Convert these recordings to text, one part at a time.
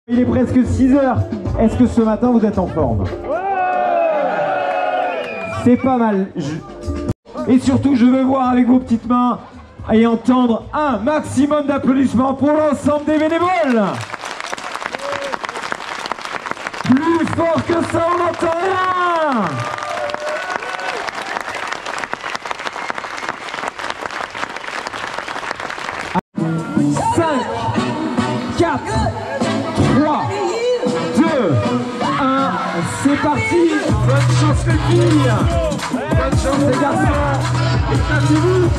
Il est presque 6 heures. Est-ce que ce matin vous êtes en forme? C'est pas mal. Et surtout, je veux voir avec vos petites mains et entendre un maximum d'applaudissements pour l'ensemble des bénévoles. Plus fort que ça, on n'entend rien. C'est parti. Bonne chance les filles. Bonne chance les garçons. Éclatez-vous.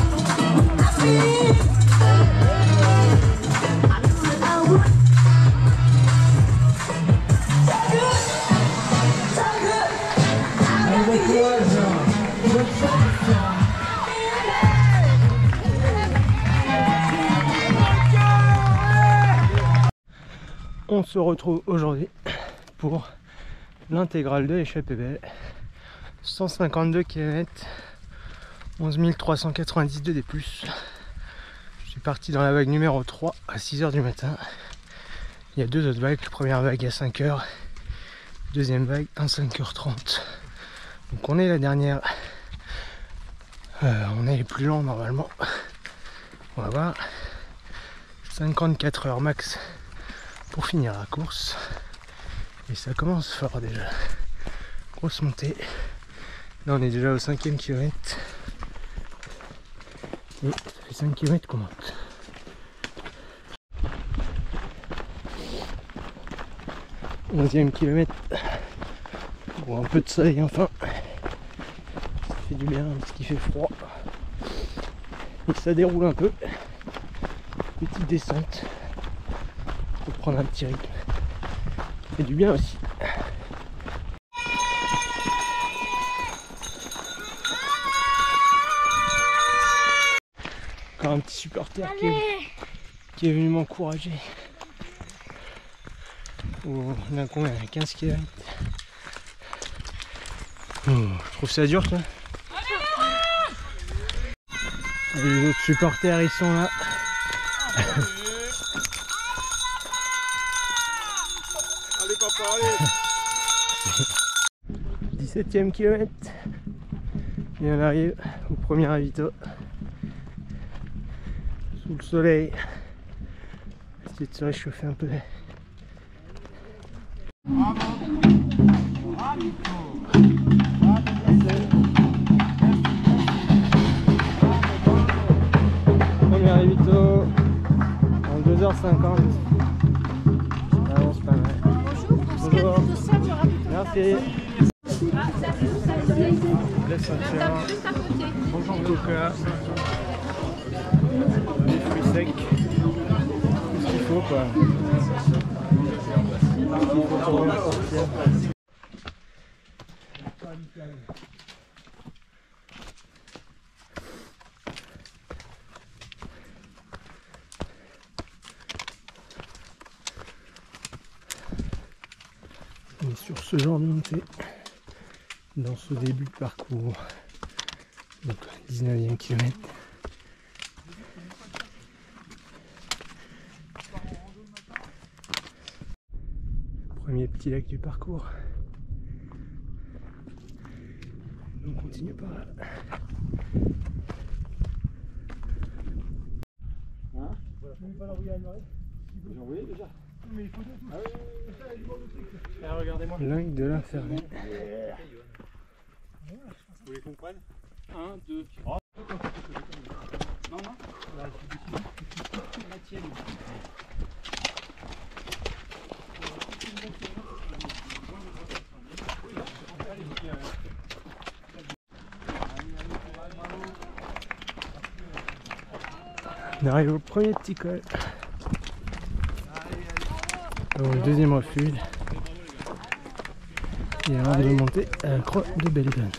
On se retrouve aujourd'hui pour l'intégrale de l'échappée belle. 152 km, 11 392 D+. Je suis parti dans la vague numéro 3 à 6 h du matin. Il y a deux autres vagues, première vague à 5 h, deuxième vague à 5 h 30. Donc on est la dernière. On est les plus lents normalement. On va voir. 54 heures max pour finir la course. Et ça commence fort déjà. Grosse montée. Là on est déjà au 5e kilomètre. Et ça fait 5 km qu'on monte. Onzième kilomètre. Bon, un peu de soleil enfin. Ça fait du bien parce qu'il fait froid. Et ça déroule un peu. Petite descente. Pour prendre un petit rythme. Ça fait du bien aussi. Encore un petit supporter qui est venu m'encourager. On a combien? 15 km. Oh, je trouve ça dur toi. Et les autres supporters ils sont là. 17e kilomètre. Et on arrive au premier ravito. Sous le soleil. Essayer de se réchauffer un peu. Premier ravito en 2h50. Ça avance pas mal. Bonjour. Merci. Laisse un tiers. Bonjour coca. Des fruits secs. Tout ce qu'il faut quoi. Et sur ce genre de montée, dans ce début de parcours, donc 19e kilomètre. Premier petit lac du parcours. On continue par là. Hein? J'ai envoyé déjà. Mais il faut deux. Ah oui. Regardez-moi. Lac de la Ferme. Vous voulez qu'on prenne? 1, 2, 3. Non, non. Là, la tienne. On arrive au premier petit col. Le deuxième refuge. Et avant de monter à la croix de Belledonne.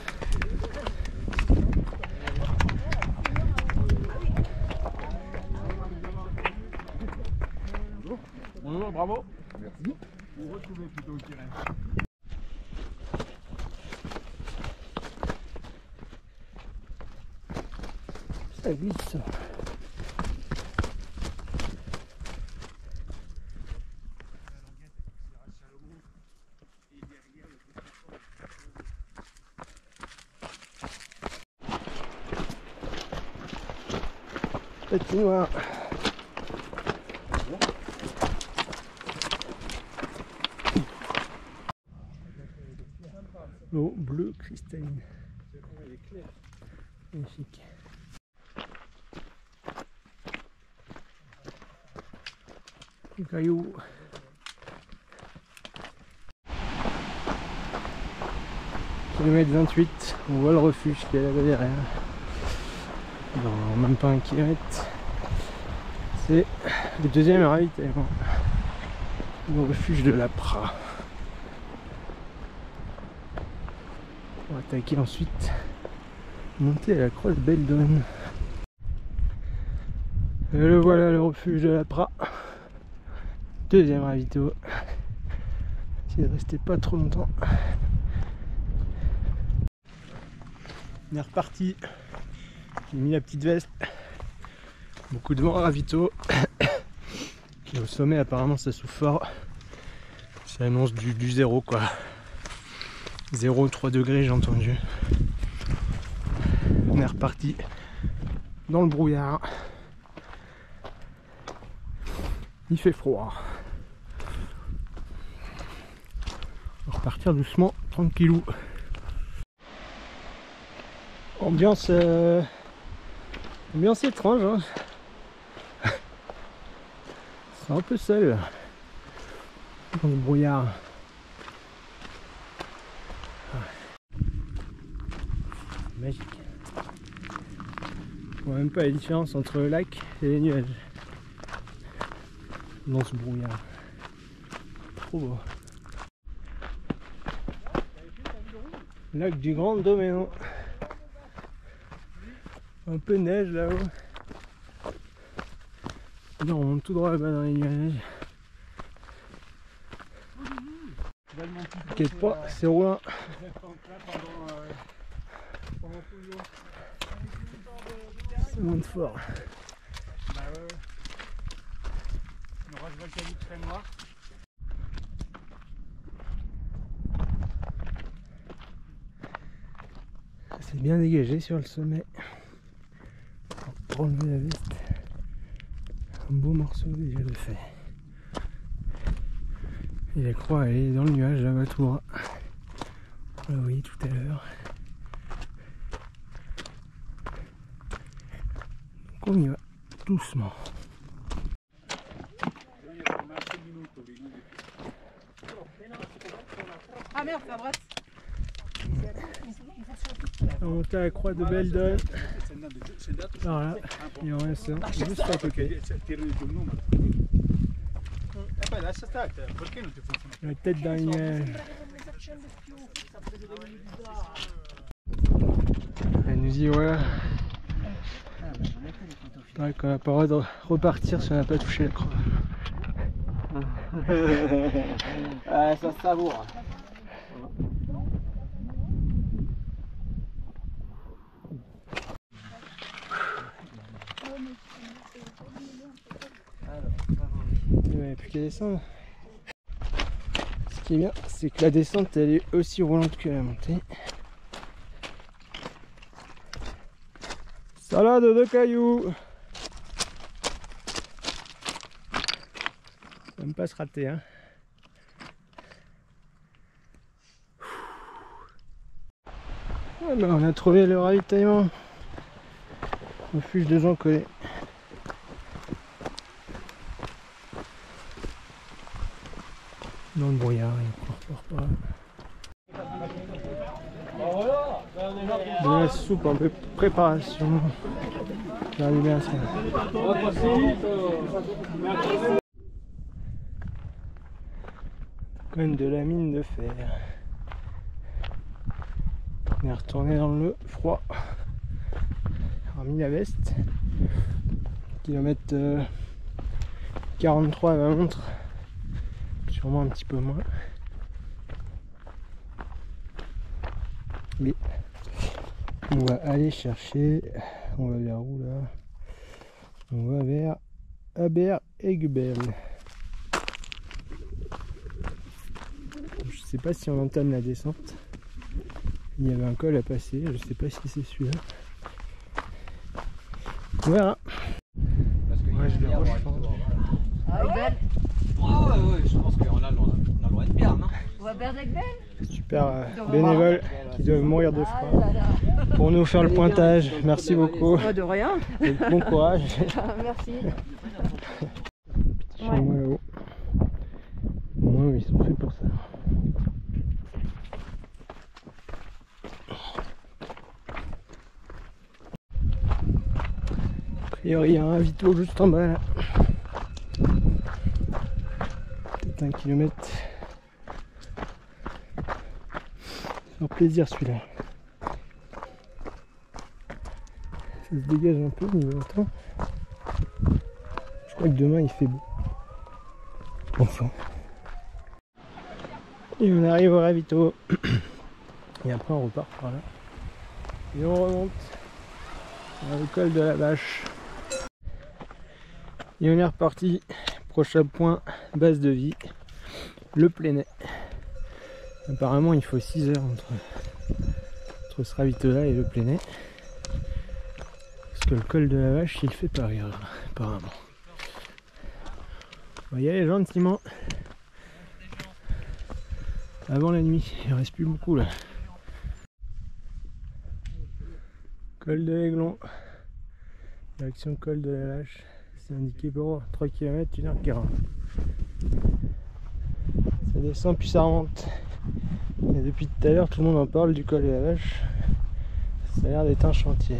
Bonjour, bravo. Merci. Vous retrouvez plutôt Kyrène. Ça glisse. patinoire. L'eau bleue cristalline. Magnifique. Les cailloux. Kilomètre 28, on voit le refuge qui est là-bas derrière. Dans même pas un kilomètre. C'est le deuxième ravitaillement. Le refuge de la Pra. On va attaquer ensuite, monter à la croix de Beldon. Et le voilà, le refuge de la Pra. Deuxième ravito. Essayez de rester pas trop longtemps. On est reparti. J'ai mis la petite veste. Beaucoup de vent à ravito. Et au sommet apparemment ça souffle fort. Ça annonce du zéro quoi. 0,3 degrés j'ai entendu. On est reparti dans le brouillard. Il fait froid. On va repartir doucement, tranquillou. Ambiance étrange hein. C'est un peu seul dans le brouillard. Magique. On voit même pas la différence entre le lac et les nuages dans ce brouillard. Trop beau. Lac du Grand Doméno. Un peu de neige là-haut. On monte tout droit là-bas dans les nuages. T'inquiète pas, c'est roulant. Ça monte fort. Bah ouais. Une roche volcanique très noire. C'est bien dégagé sur le sommet. Pour enlever la veste. Un beau morceau déjà de fait. Et la croix elle est dans le nuage là-bas tout droit. On l'a voyé tout à l'heure. Donc on y va doucement. Ah merde, c'est à droite. On va monter à la croix de Beldon. Par là, il y a un juste à côté. La tête d'un nuage. Et nous y voilà. Ouais, qu'on n'a pas le droit de repartir si on n'a pas touché la croix. Ça se savoure. Il n'y avait plus qu'à descendre. Ce qui est bien, c'est que la descente elle est aussi roulante que la montée. Salade de cailloux. Ça ne va pas se rater hein. Ah ben, on a trouvé le ravitaillement. Refuge de Jean Collet. Dans le brouillard, il ne pas. De la soupe, un peu préparation. L'animation. Quand même de la mine de fer. On est retourné dans le froid. On a mis la veste. Kilomètre 43 à ma montre. Sûrement un petit peu moins. Mais on va aller chercher. On va vers où là? On va vers Aber-Egbel. Je sais pas si on entame la descente. Il y avait un col à passer, je sais pas si c'est celui-là. Voilà. approche. Ouais, je pense qu'on a le droit de bien, non? Super bénévoles qui doivent mourir de froid pour nous faire le pointage. Merci beaucoup. De rien. Et bon courage. Merci. Petit chamois là-haut. Au moins ils sont faits pour ça. A priori il y a un ravito juste en bas là. Peut-être 1 kilomètre. Faire plaisir celui-là. Ça se dégage un peu niveau temps. Je crois que demain il fait beau. Enfin. Et on arrive au ravito. Et après on repart par là. Et on remonte vers le col de la Vache. Et on est reparti. Prochain point, base de vie, le Plénay. Apparemment il faut 6 heures entre ce ravito là et le Plénay. Parce que le col de la Vache il fait pas rire apparemment. On va y aller gentiment. Avant la nuit, il reste plus beaucoup là. Col de l'Aiglon. Direction col de la Vache. C'est indiqué pour 3 km 1h40. Ça descend puis ça remonte. Et depuis tout à l'heure tout le monde en parle du col de la Vache. Ça a l'air d'être un chantier.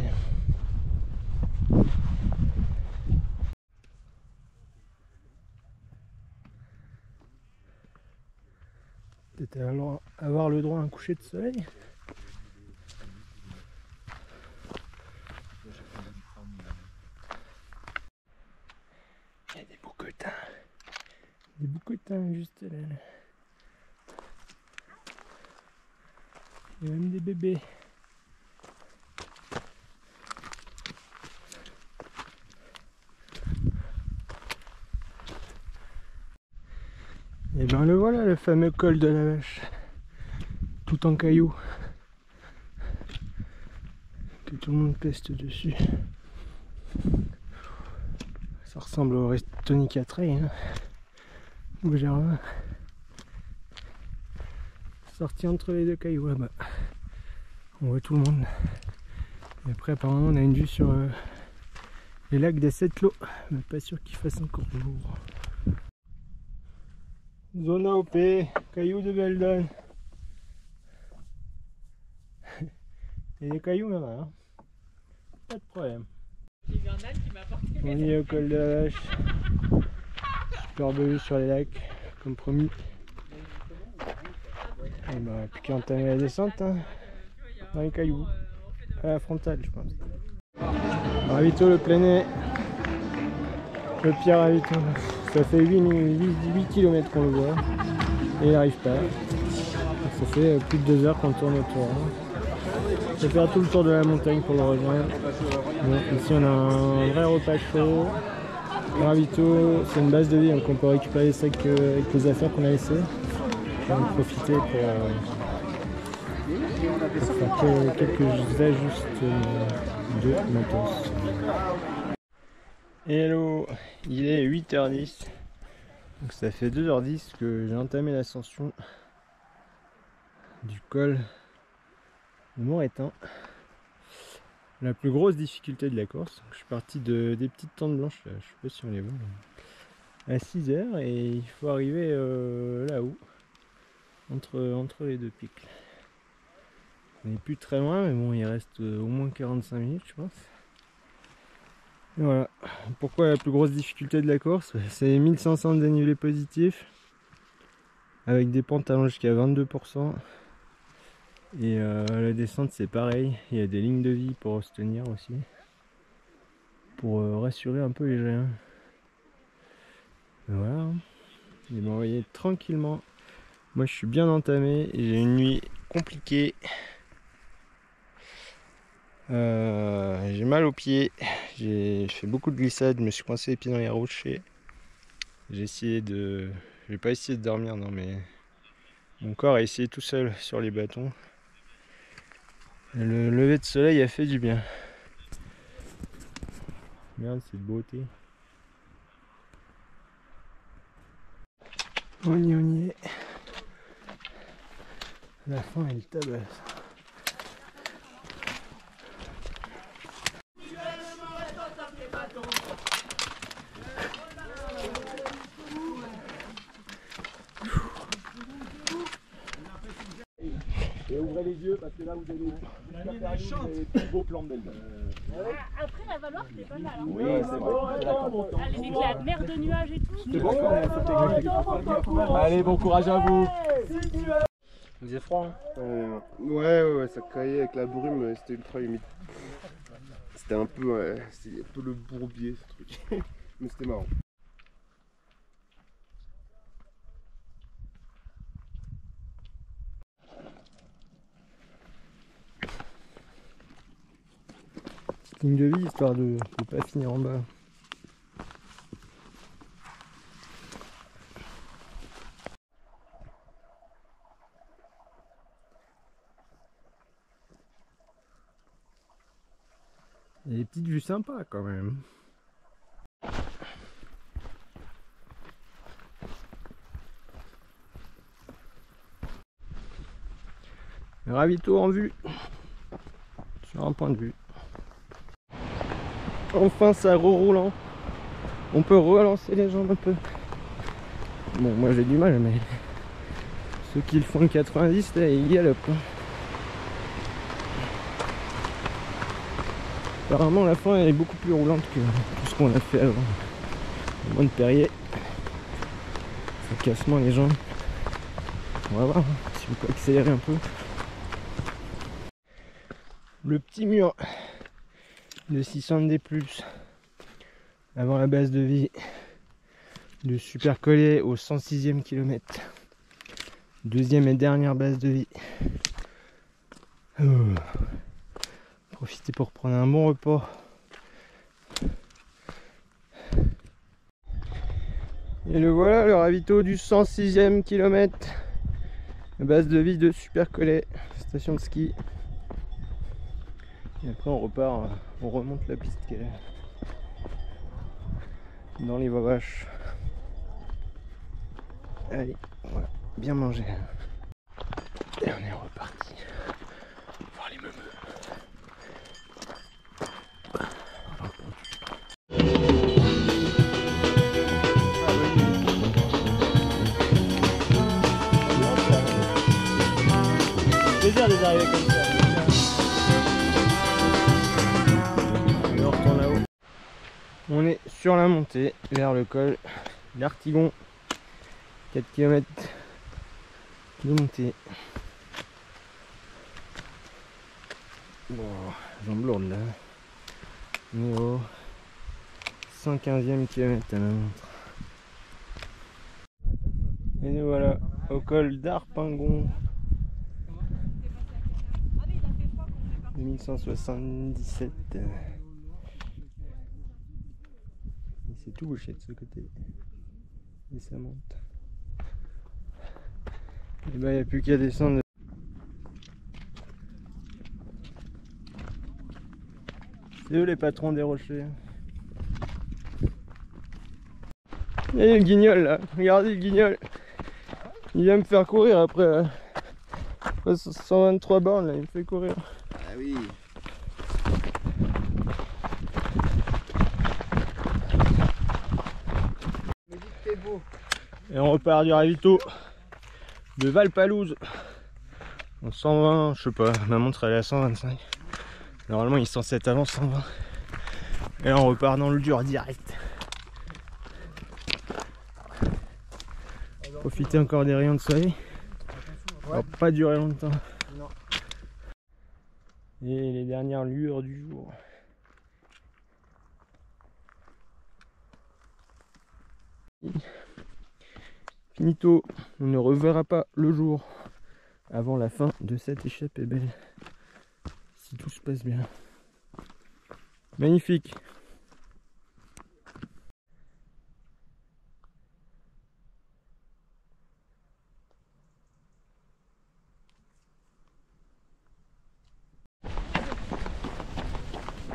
Peut-être avoir le droit à un coucher de soleil. Il y a des bouquetins. Des bouquetins juste là. Il y a même des bébés. Et ben le voilà, le fameux col de la Vache. Tout en cailloux. Que tout le monde peste dessus. Ça ressemble au Restonica Trail, hein. Où j'ai revu. Sorti entre les deux cailloux là-bas. On voit tout le monde. Et après apparemment on a une vue sur les lacs des 7 lots. Mais pas sûr qu'il fasse encore jour. Zone AOP, cailloux de Beldon. Et des cailloux là-bas, hein. Pas de problème. On est au col de la Vache. Superbe vue sur les lacs, comme promis. Et bah, plus qu'à entamer la descente, hein, dans les cailloux. À la frontale, je pense. Ravito le Plénay. Le pire ravito. Ça fait 8 km qu'on le voit. Et il n'arrive pas. Ça fait plus de 2 heures qu'on tourne autour. On va faire tout le tour de la montagne pour le rejoindre. Bon, ici on a un vrai repas chaud. Le ravito, c'est une base de vie, donc on peut récupérer les sacs avec les affaires qu'on a laissées. On va en profiter pour faire quelques ajustements de matos. Hello, il est 8h10. Donc ça fait 2h10 que j'ai entamé l'ascension du col de Moretin. La plus grosse difficulté de la course. Donc, je suis parti des petites tentes blanches, là, je sais pas si on les voit, à 6h et il faut arriver là-haut, entre les deux pics. On n'est plus très loin, mais bon, il reste au moins 45 minutes, je pense. Et voilà. Pourquoi la plus grosse difficulté de la course? C'est 1500 de dénivelé positif, avec des pentes allant jusqu'à 22%. Et la descente c'est pareil, il y a des lignes de vie pour se tenir aussi, pour rassurer un peu les gens. Et voilà, ils m'ont envoyé tranquillement. Moi je suis bien entamé et j'ai une nuit compliquée. J'ai mal aux pieds, j'ai fait beaucoup de glissades, je me suis coincé les pieds dans les rochers. J'ai pas essayé de dormir, non, mais mon corps a essayé tout seul sur les bâtons. Le lever de soleil a fait du bien. Regarde cette beauté. On y est. La fin elle tabasse. Et ouvrez les yeux parce que là vous avez des plus beaux plans de belle. Après la Valoire c'était pas mal. Hein. Oui, c'est vrai. Avec la mer de nuages et tout. C'est bon. Allez, bon courage à vous. Vous avez froid hein? Ouais, ça caillait avec la brume, c'était ultra humide. C'était un peu le bourbier ce truc. Mais c'était marrant. Ligne de vie histoire de pas finir en bas. Il y a des petites vues sympas quand même. Le ravito en vue sur un point de vue. Enfin ça re-roulant. On peut relancer les jambes un peu. Bon moi j'ai du mal mais ceux qui le font le 90 là ils galopent. Apparemment la fin elle est beaucoup plus roulante que tout ce qu'on a fait avant. Au moins de Perrier. Ça casse moins les jambes. On va voir si on peut accélérer un peu. Le petit mur de 600D+, avant la base de vie de Super Collet au 106e kilomètre. Deuxième et dernière base de vie. Profitez pour prendre un bon repas. Et le voilà, le ravito du 106e kilomètre. La base de vie de Super Collet, station de ski. Et après on repart, on remonte la piste qu'elle est dans les Vaches. Allez, on va bien manger. Et on est reparti voir les meufs. Plaisir de d'arriver comme ça. On est sur la montée vers le col d'Artigon, 4 km de montée. Bon, jambes lourdes là. On est au 115e kilomètre à la montre. Et nous voilà au col d'Arpingon. 2177. C'est tout bouché de ce côté. Et ça monte. Et bah il n'y a plus qu'à descendre. C'est eux les patrons des rochers. Et le guignol là, regardez le guignol. Il vient me faire courir après 123 bornes là, il me fait courir. Ah oui. Et on repart du ravito de Valpalouse en 120, je sais pas, ma montre elle est à 125. Normalement il est censé être avant 120. Et là on repart dans le dur direct. Profitez encore des rayons de soleil. Ça va pas durer longtemps. Et les dernières lueurs du jour. Finito, on ne reverra pas le jour avant la fin de cette échappée belle. Si tout se passe bien. Magnifique.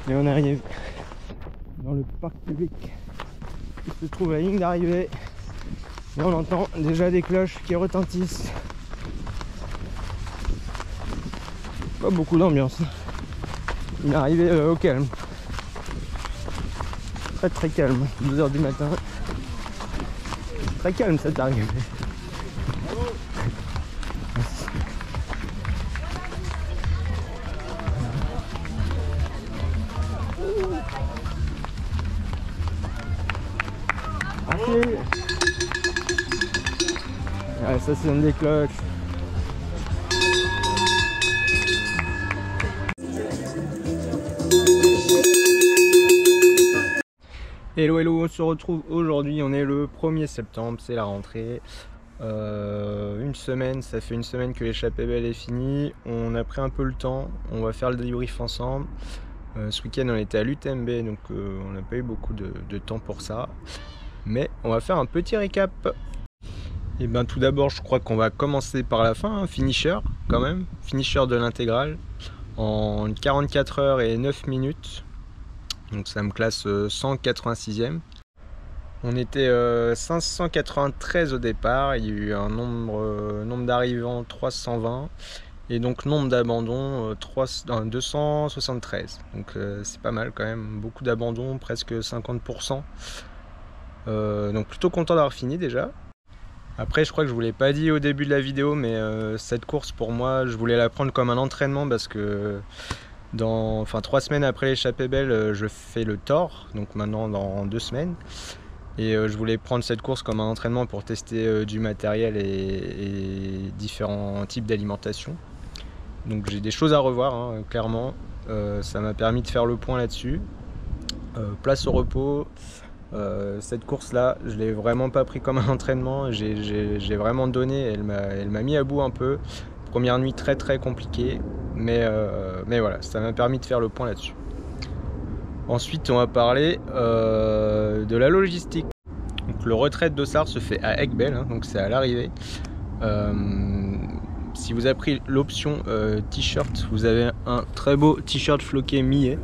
Et on arrive dans le parc public qui se trouve à la ligne d'arrivée. Et on entend déjà des cloches qui retentissent. Pas beaucoup d'ambiance. Il est arrivé au calme. Très très calme. 2 h du matin. Très calme cette arrivée. Ouais, ça c'est une des cloches. Hello hello, on se retrouve aujourd'hui, on est le 1er septembre, c'est la rentrée. Une semaine, ça fait une semaine que l'échappée belle est finie. On a pris un peu le temps, on va faire le débrief ensemble. Ce week-end on était à l'UTMB, donc on n'a pas eu beaucoup de temps pour ça. Mais on va faire un petit récap. Et bien tout d'abord je crois qu'on va commencer par la fin, hein, finisher quand même, finisher de l'intégrale en 44 heures et 9 minutes. Donc ça me classe 186e. On était 593 au départ, il y a eu un nombre d'arrivants 320 et donc nombre d'abandons 273. Donc c'est pas mal quand même, beaucoup d'abandons, presque 50%. Donc plutôt content d'avoir fini déjà. Après je crois que je vous l'ai pas dit au début de la vidéo, mais cette course pour moi je voulais la prendre comme un entraînement parce que 3 semaines après l'échappée belle je fais le Thor, donc maintenant dans 2 semaines. Et je voulais prendre cette course comme un entraînement pour tester du matériel et différents types d'alimentation. Donc j'ai des choses à revoir, hein, clairement. Ça m'a permis de faire le point là-dessus. Place au repos. Cette course là je l'ai vraiment pas pris comme un entraînement, j'ai vraiment donné, elle m'a mis à bout un peu. Première nuit très très compliquée, mais voilà, ça m'a permis de faire le point là-dessus. Ensuite on va parler de la logistique. Donc, le retrait de Dossard se fait à Aiguebelle, hein, donc c'est à l'arrivée. Si vous avez pris l'option t-shirt, vous avez un très beau t-shirt floqué Millet.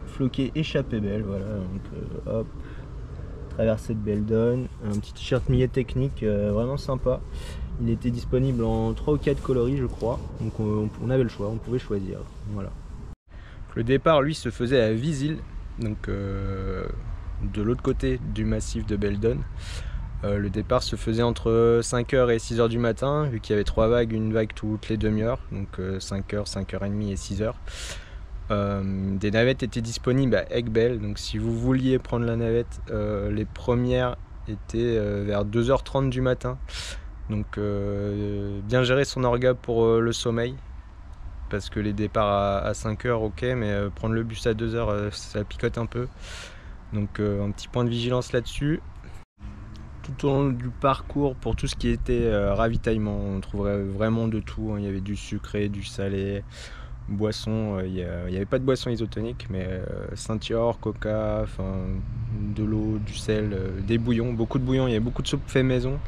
Floqué échappée belle, voilà, donc hop, traversée de Beldon, un petit t-shirt Millet technique, vraiment sympa. Il était disponible en 3 ou 4 coloris je crois, donc on avait le choix, on pouvait choisir, voilà. Le départ lui se faisait à Visil, donc de l'autre côté du massif de Beldon. Le départ se faisait entre 5h et 6h du matin, vu qu'il y avait 3 vagues, une vague toutes les demi-heures, donc 5h, 5h30 et 6h. Des navettes étaient disponibles à Aiguebelle, donc si vous vouliez prendre la navette, les premières étaient vers 2h30 du matin. Donc bien gérer son orga pour le sommeil, parce que les départs à 5h ok, mais prendre le bus à 2h ça picote un peu. Donc un petit point de vigilance là-dessus. Tout au long du parcours, pour tout ce qui était ravitaillement, on trouverait vraiment de tout, hein. Il y avait du sucré, du salé, boissons, il n'y avait pas de boissons isotoniques, mais ceinture, coca, de l'eau, du sel, des bouillons, beaucoup de bouillons, il y avait beaucoup de soupe fait maison,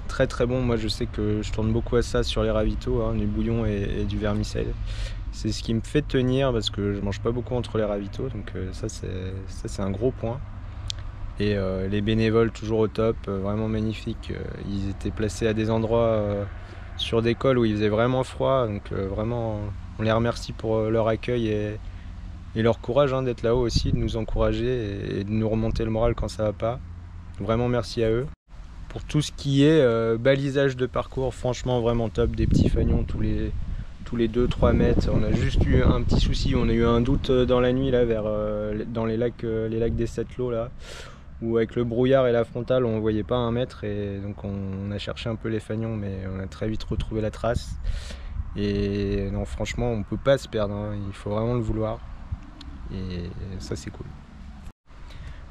très très bon. Moi je sais que je tourne beaucoup à ça sur les ravitaux, hein, du bouillon et du vermicelle. C'est ce qui me fait tenir parce que je mange pas beaucoup entre les ravitaux, donc ça c'est un gros point. Et les bénévoles toujours au top, vraiment magnifiques. Ils étaient placés à des endroits sur des cols où il faisait vraiment froid, donc vraiment on les remercie pour leur accueil et leur courage, hein, d'être là-haut aussi, de nous encourager et de nous remonter le moral quand ça va pas. Vraiment merci à eux. Pour tout ce qui est balisage de parcours, franchement vraiment top, des petits fagnons tous les 2-3 mètres. On a juste eu un petit souci, on a eu un doute dans la nuit là, dans les lacs des Sept-Lots là, où avec le brouillard et la frontale on voyait pas 1 mètre, et donc on a cherché un peu les fagnons, mais on a très vite retrouvé la trace. Et non, franchement on peut pas se perdre, hein. Il faut vraiment le vouloir, et ça c'est cool.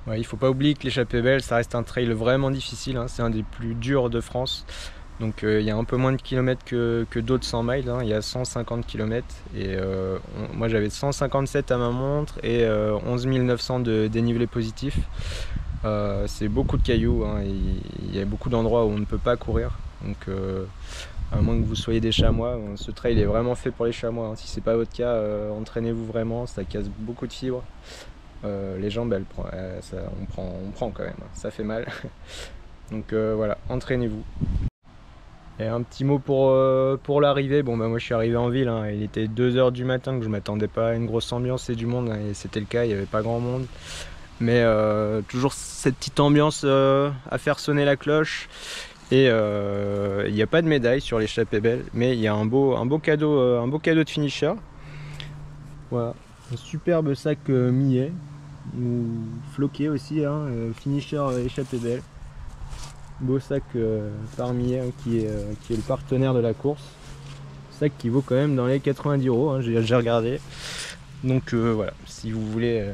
Ouais, il faut pas oublier que l'échappée belle ça reste un trail vraiment difficile, hein. C'est un des plus durs de France, donc il y a un peu moins de kilomètres que d'autres 100 miles, hein. Il y a 150 km et moi j'avais 157 à ma montre et 11 900 de dénivelé positif. C'est beaucoup de cailloux, hein. Il y a beaucoup d'endroits où on ne peut pas courir, donc à moins que vous soyez des chamois, ce trail est vraiment fait pour les chamois, hein. Si c'est pas votre cas, entraînez-vous vraiment, ça casse beaucoup de fibres. les jambes on prend quand même, ça fait mal. Donc voilà, entraînez-vous. Et un petit mot pour l'arrivée. Bon bah moi je suis arrivé en ville, hein. Il était 2 h du matin, que je m'attendais pas à une grosse ambiance et du monde, hein, et c'était le cas, il n'y avait pas grand monde. Mais toujours cette petite ambiance à faire sonner la cloche. Et il n'y a pas de médaille sur l'échappée belle, mais il y a un beau cadeau de finisher. Voilà, un superbe sac millet, ou floqué aussi, hein, finisher échappée belle. Beau sac par millet, hein, qui est le partenaire de la course. Sac qui vaut quand même dans les 90 €, hein, j'ai regardé. Donc voilà, si vous voulez...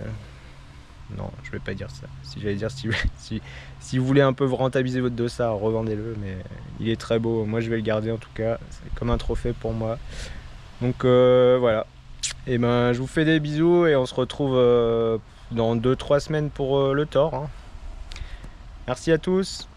non, je vais pas dire ça. Si j'allais dire si vous voulez un peu vous rentabiliser votre dossard, revendez-le, mais il est très beau. Moi je vais le garder en tout cas, c'est comme un trophée pour moi. Donc voilà. Et ben je vous fais des bisous et on se retrouve dans 2-3 semaines pour le Thor, hein. Merci à tous.